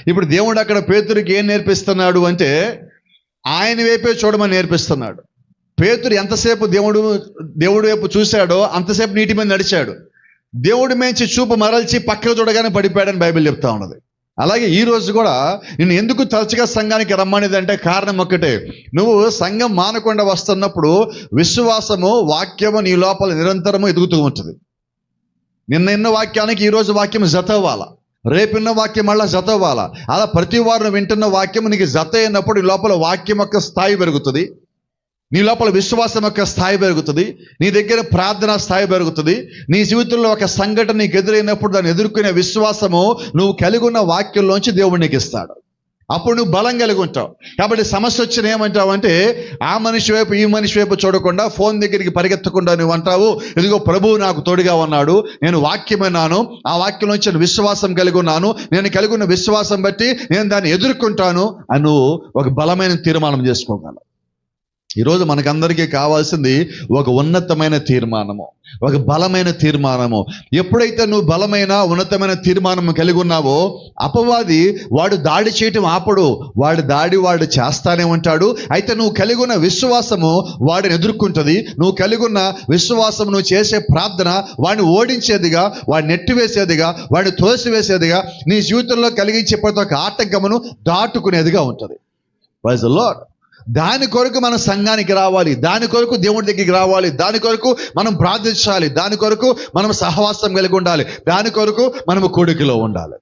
ఇప్పుడు దేవుడు అక్కడ పేతురికి ఏం నేర్పిస్తున్నాడు అంటే ఆయన వైపే చూడమని నేర్పిస్తున్నాడు. పేతురు ఎంతసేపు దేవుడి వైపు చూశాడో అంతసేపు నీటి మీద నడిచాడు. దేవుడి మేంచి చూపు మరల్చి పక్కకు చూడగానే పడిపోయాడని బైబిల్ చెప్తా ఉన్నది. అలాగే ఈ రోజు కూడా నేను ఎందుకు తరచుగా సంఘానికి రమ్మనేది అంటే కారణం ఒక్కటే, నువ్వు సంఘం మానకుండా వస్తున్నప్పుడు విశ్వాసము, వాక్యము నీ లోపల నిరంతరము ఎదుగుతూ ఉంటుంది. నిన్న వాక్యానికి ఈరోజు వాక్యం జత అవ్వాలా, రేపున్న వాక్యం మళ్ళీ జత అవ్వాలా. అలా ప్రతి వారం వింటున్న వాక్యం నీకు జత అయినప్పుడు నీ లోపల వాక్యం యొక్క స్థాయి పెరుగుతుంది, నీ లోపల విశ్వాసం యొక్క స్థాయి పెరుగుతుంది, నీ దగ్గర ప్రార్థన స్థాయి పెరుగుతుంది. నీ జీవితంలో ఒక సంఘటన నీకు ఎదురైనప్పుడు దాన్ని ఎదుర్కొనే విశ్వాసము నువ్వు కలిగి ఉన్న వాక్యంలోంచి దేవుడు నీకు ఇస్తాడు. అప్పుడు నువ్వు బలం కలిగి ఉంటావు. కాబట్టి సమస్య వచ్చిన ఏమంటావు అంటే, ఆ మనిషి వైపు ఈ మనిషి వైపు చూడకుండా ఫోన్ దగ్గరికి పరిగెత్తకుండా నువ్వు అంటావు, ఇదిగో ప్రభువు నాకు తోడుగా ఉన్నాడు, నేను వాక్యం విన్నాను, ఆ వాక్యంలోంచి విశ్వాసం కలిగి ఉన్నాను, నేను కలిగి ఉన్న విశ్వాసం బట్టి నేను దాన్ని ఎదుర్కొంటాను అని నువ్వు ఒక బలమైన తీర్మానం చేసుకోగలవు. ఈరోజు మనకందరికీ కావాల్సింది ఒక ఉన్నతమైన తీర్మానము, ఒక బలమైన తీర్మానము. ఎప్పుడైతే నువ్వు బలమైన ఉన్నతమైన తీర్మానము కలిగి ఉన్నావో అపవాది వాడు దాడి చేయటం ఆపడు, వాడు చేస్తానే ఉంటాడు. అయితే నువ్వు కలిగి ఉన్న విశ్వాసము వాడిని ఎదుర్కొంటుంది. నువ్వు కలిగి ఉన్న విశ్వాసం, నువ్వు చేసే ప్రార్థన వాడిని ఓడించేదిగా, వాడిని నెట్టివేసేదిగా, వాడిని తోసివేసేదిగా, నీ జీవితంలో కలిగించే ప్రతి ఒక్క ఆటంకమును దాటుకునేదిగా ఉంటుంది. Praise the Lord. దాని కొరకు మనం సంఘానికి రావాలి, దాని కొరకు దేవుడి దగ్గరికి రావాలి, దాని కొరకు మనం ప్రార్థించాలి, దాని కొరకు మనం సహవాసం కలిగి ఉండాలి, దాని కొరకు మనము కూడికలో ఉండాలి.